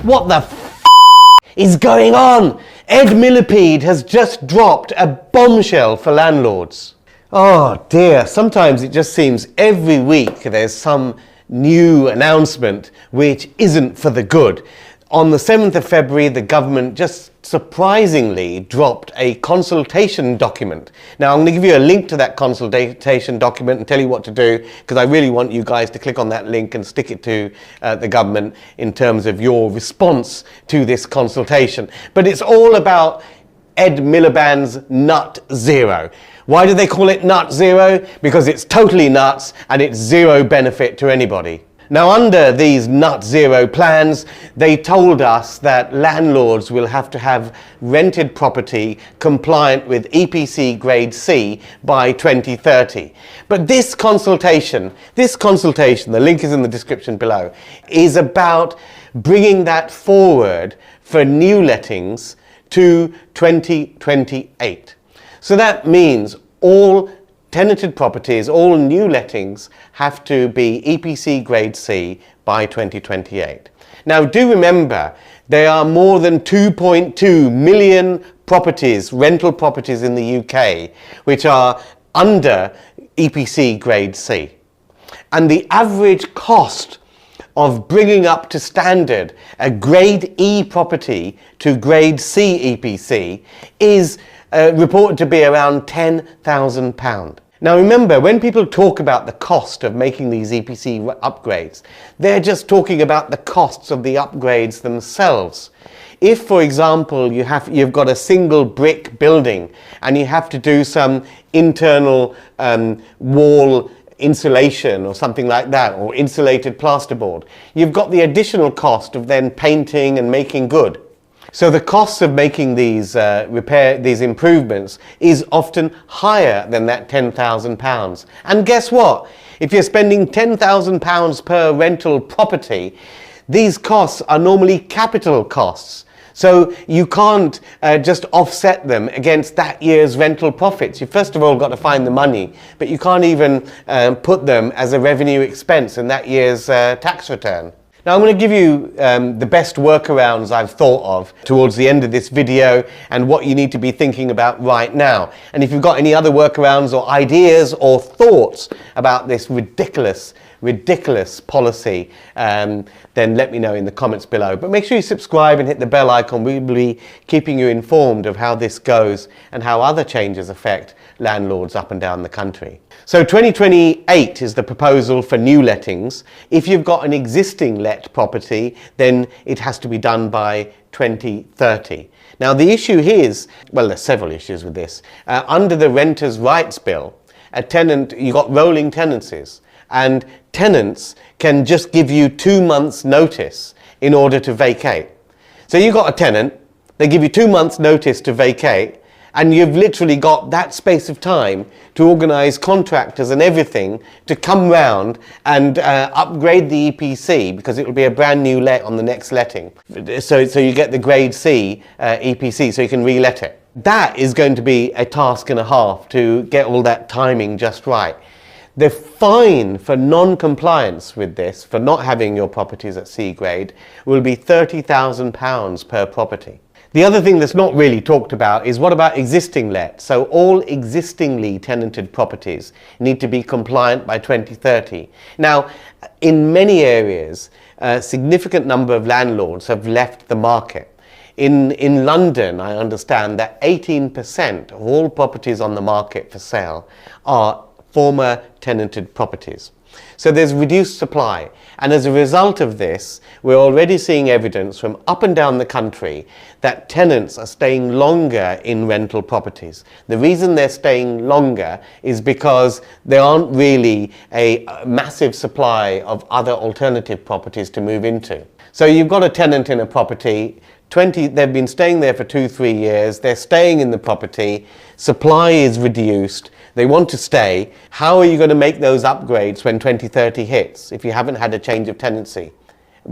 What the is going on? Ed Millipede has just dropped a bombshell for landlords. Oh dear, sometimes it just seems every week there's some new announcement which isn't for the good. On the 7th of February, the government just surprisingly dropped a consultation document. Now, I'm going to give you a link to that consultation document and tell you what to do, because I really want you guys to click on that link and stick it to the government in terms of your response to this consultation. But it's all about Ed Miliband's nut zero. Why do they call it nut zero? Because it's totally nuts and it's zero benefit to anybody. Now, under these nut zero plans, they told us that landlords will have to have rented property compliant with EPC Grade C by 2030. But this consultation, the link is in the description below, is about bringing that forward for new lettings to 2028. So that means all tenanted properties, all new lettings have to be EPC Grade C by 2028. Now, do remember, there are more than 2.2 million properties, rental properties in the UK, which are under EPC Grade C. And the average cost of bringing up to standard a Grade E property to Grade C EPC is reported to be around £10,000. Now remember, when people talk about the cost of making these EPC upgrades, they're just talking about the costs of the upgrades themselves. If, for example, you've got a single brick building and you have to do some internal wall insulation or something like that, or insulated plasterboard, you've got the additional cost of then painting and making good. So the cost of making these these improvements is often higher than that £10,000. And guess what? If you're spending £10,000 per rental property, these costs are normally capital costs. So you can't just offset them against that year's rental profits. You first of all got to find the money, but you can't even put them as a revenue expense in that year's tax return. Now I'm going to give you the best workarounds I've thought of towards the end of this video and what you need to be thinking about right now. And if you've got any other workarounds or ideas or thoughts about this ridiculous policy, then let me know in the comments below. But make sure you subscribe and hit the bell icon. We'll be keeping you informed of how this goes and how other changes affect landlords up and down the country. So 2028 is the proposal for new lettings. If you've got an existing let property, then it has to be done by 2030. Now the issue is, well, there's several issues with this. Under the Renters' Rights Bill, you've got rolling tenancies, and tenants can just give you 2 months notice in order to vacate. So you've got a tenant, they give you 2 months notice to vacate, and you've literally got that space of time to organise contractors and everything to come round and upgrade the EPC, because it will be a brand new let on the next letting. So you get the Grade C EPC, so you can re-let it. That is going to be a task and a half to get all that timing just right. The fine for non-compliance with this, for not having your properties at C grade, will be £30,000 per property. The other thing that's not really talked about is what about existing let? So all existingly tenanted properties need to be compliant by 2030. Now, in many areas, a significant number of landlords have left the market. In London, I understand that 18% of all properties on the market for sale are former tenanted properties. So there's reduced supply, and as a result of this, we're already seeing evidence from up and down the country that tenants are staying longer in rental properties. The reason they're staying longer is because there aren't really a massive supply of other alternative properties to move into. So you've got a tenant in a property, they've been staying there for 2-3 years, they're staying in the property, supply is reduced, they want to stay. How are you going to make those upgrades when 2030 hits if you haven't had a change of tenancy?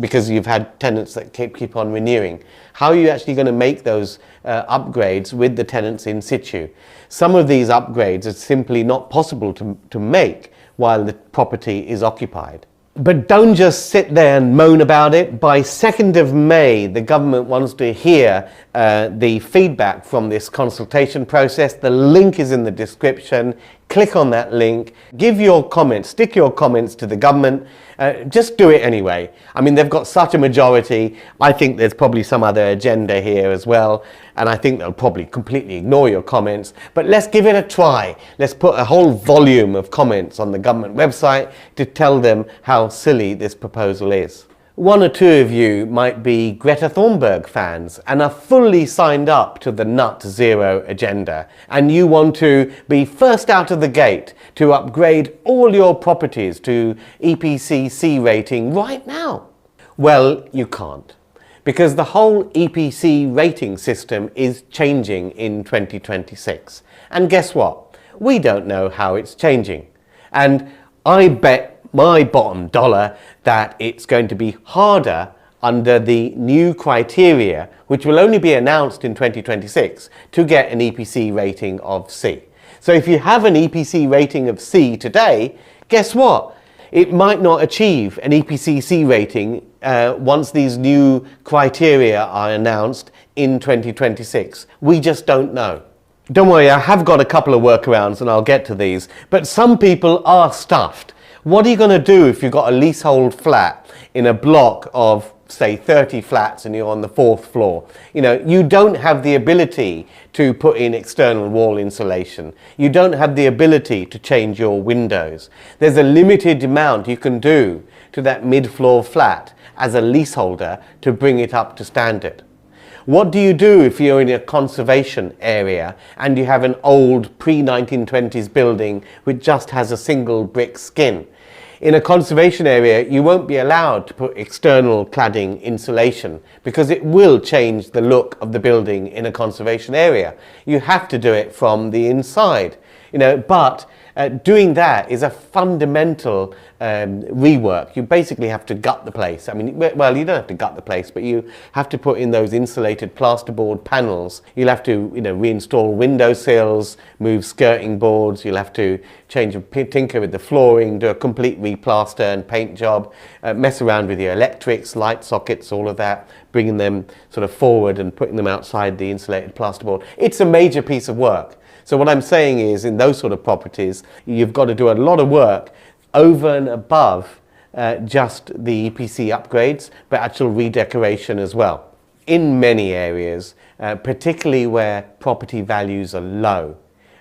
Because you've had tenants that keep on renewing. How are you actually going to make those upgrades with the tenants in situ? Some of these upgrades are simply not possible to make while the property is occupied. But don't just sit there and moan about it. By 2nd of May, the government wants to hear the feedback from this consultation process. The link is in the description. Click on that link, give your comments, stick your comments to the government. Just do it anyway. I mean, they've got such a majority. I think there's probably some other agenda here as well. And I think they'll probably completely ignore your comments. But let's give it a try. Let's put a whole volume of comments on the government website to tell them how silly this proposal is. One or two of you might be Greta Thunberg fans and are fully signed up to the Net Zero agenda, and you want to be first out of the gate to upgrade all your properties to EPC C rating right now. Well, you can't, because the whole EPC rating system is changing in 2026. And guess what? We don't know how it's changing. And I bet my bottom dollar that it's going to be harder under the new criteria, which will only be announced in 2026, to get an EPC rating of C. So if you have an EPC rating of C today, guess what? It might not achieve an EPC C rating once these new criteria are announced in 2026. We just don't know. Don't worry, I have got a couple of workarounds and I'll get to these, but some people are stuffed. What are you going to do if you've got a leasehold flat in a block of, say, 30 flats and you're on the 4th floor? You know, you don't have the ability to put in external wall insulation. You don't have the ability to change your windows. There's a limited amount you can do to that mid-floor flat as a leaseholder to bring it up to standard. What do you do if you're in a conservation area and you have an old pre-1920s building which just has a single brick skin? In a conservation area, you won't be allowed to put external cladding insulation because it will change the look of the building in a conservation area. You have to do it from the inside, you know, but doing that is a fundamental rework. You basically have to gut the place. I mean, well, you don't have to gut the place, but you have to put in those insulated plasterboard panels. You'll have to, you know, reinstall window sills, move skirting boards. You'll have to tinker with the flooring, do a complete replaster and paint job, mess around with your electrics, light sockets, all of that, bringing them sort of forward and putting them outside the insulated plasterboard. It's a major piece of work. So what I'm saying is, in those sort of properties, you've got to do a lot of work over and above just the EPC upgrades, but actual redecoration as well. In many areas, particularly where property values are low,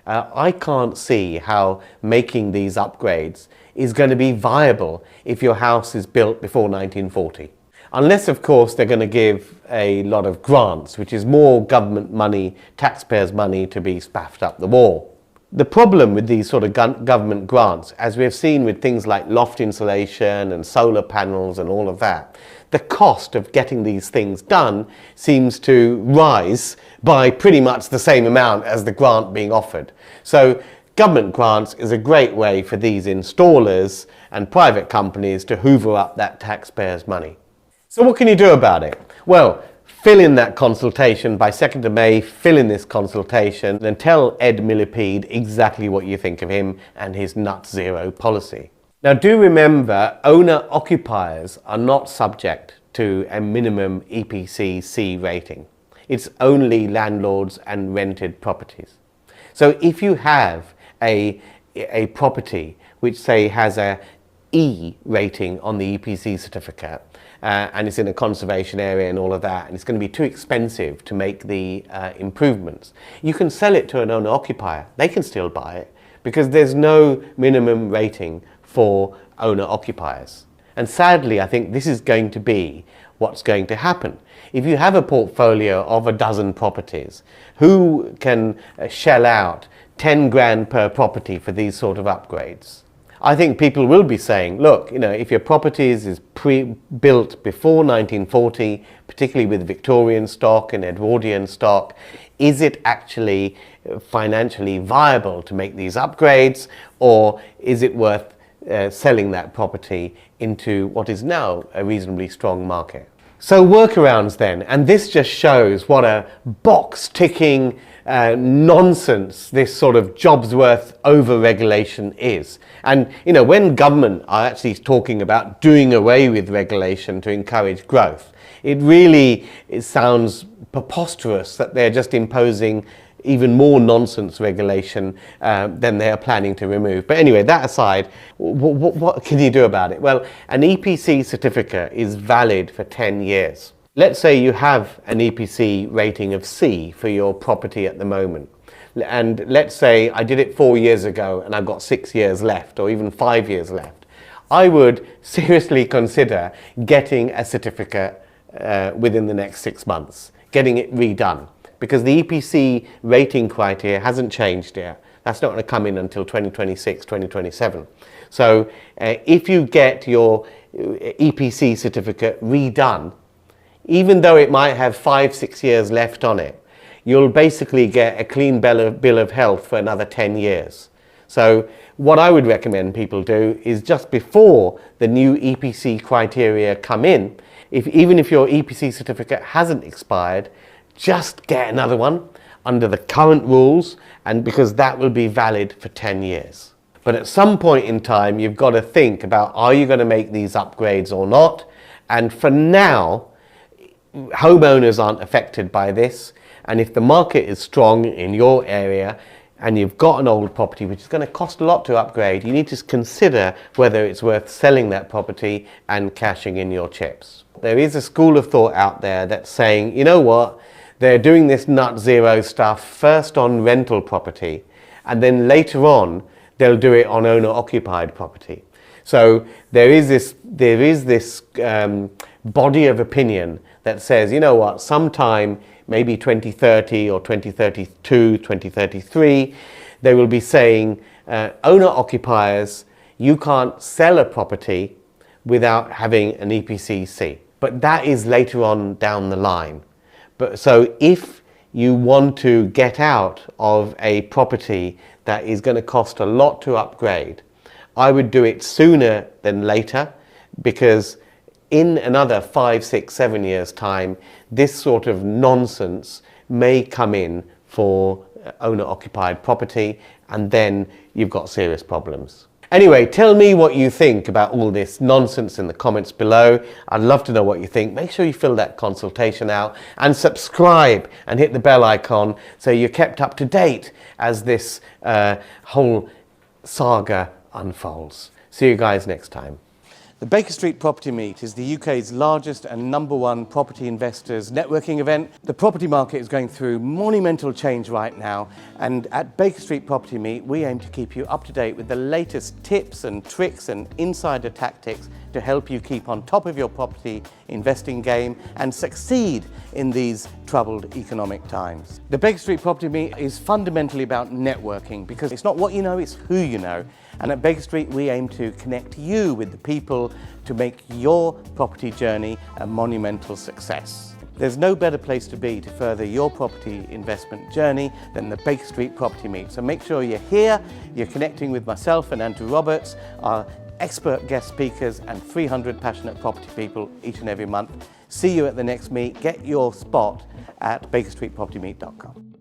I can't see how making these upgrades is going to be viable if your house is built before 1940. Unless, of course, they're going to give a lot of grants, which is more government money, taxpayers' money to be spaffed up the wall. The problem with these sort of government grants, as we've seen with things like loft insulation and solar panels and all of that, the cost of getting these things done seems to rise by pretty much the same amount as the grant being offered. So government grants is a great way for these installers and private companies to hoover up that taxpayers' money. So what can you do about it? Well, fill in that consultation by 2nd of May, fill in this consultation and tell Ed Millipede exactly what you think of him and his Net Zero policy. Now do remember, owner-occupiers are not subject to a minimum EPC C rating. It's only landlords and rented properties. So if you have a property which, say, has a E rating on the EPC certificate, and it's in a conservation area and all of that, and it's going to be too expensive to make the improvements, you can sell it to an owner-occupier. They can still buy it because there's no minimum rating for owner-occupiers. And sadly, I think this is going to be what's going to happen. If you have a portfolio of a dozen properties, who can shell out 10 grand per property for these sort of upgrades? I think people will be saying, look, you know, if your properties is built before 1940, particularly with Victorian stock and Edwardian stock, is it actually financially viable to make these upgrades, or is it worth selling that property into what is now a reasonably strong market? So workarounds then, and this just shows what a box-ticking nonsense this sort of jobs worth over-regulation is. And you know, when government are actually talking about doing away with regulation to encourage growth, it sounds preposterous that they're just imposing even more nonsense regulation than they are planning to remove. But anyway, that aside, what can you do about it? Well, an EPC certificate is valid for 10 years. Let's say you have an EPC rating of C for your property at the moment. And let's say I did it 4 years ago and I've got 6 years left, or even 5 years left. I would seriously consider getting a certificate within the next 6 months, getting it redone. Because the EPC rating criteria hasn't changed yet. That's not going to come in until 2026, 2027. So if you get your EPC certificate redone, even though it might have 5-6 years left on it, you'll basically get a clean bill of health for another 10 years. So what I would recommend people do is just before the new EPC criteria come in, even if your EPC certificate hasn't expired, just get another one under the current rules, and because that will be valid for 10 years. But at some point in time, you've got to think about, are you going to make these upgrades or not? And for now, homeowners aren't affected by this. And if the market is strong in your area and you've got an old property which is going to cost a lot to upgrade, you need to consider whether it's worth selling that property and cashing in your chips. There is a school of thought out there that's saying, you know what? They're doing this nut zero stuff first on rental property, and then later on they'll do it on owner-occupied property. So there is this body of opinion that says, you know what, sometime maybe 2030 or 2032, 2033, they will be saying, owner-occupiers, you can't sell a property without having an EPC. But that is later on down the line. So if you want to get out of a property that is going to cost a lot to upgrade, I would do it sooner than later, because in another 5, 6, 7 years time, this sort of nonsense may come in for owner-occupied property, and then you've got serious problems. Anyway, tell me what you think about all this nonsense in the comments below. I'd love to know what you think. Make sure you fill that consultation out and subscribe and hit the bell icon so you're kept up to date as this whole saga unfolds. See you guys next time. The Baker Street Property Meet is the UK's largest and #1 property investors networking event. The property market is going through monumental change right now, and at Baker Street Property Meet we aim to keep you up to date with the latest tips and tricks and insider tactics to help you keep on top of your property investing game and succeed in these troubled economic times. The Baker Street Property Meet is fundamentally about networking, because it's not what you know, it's who you know. And at Baker Street, we aim to connect you with the people to make your property journey a monumental success. There's no better place to be to further your property investment journey than the Baker Street Property Meet. So make sure you're here, you're connecting with myself and Andrew Roberts, our expert guest speakers, and 300 passionate property people each and every month. See you at the next meet. Get your spot at bakerstreetpropertymeet.com.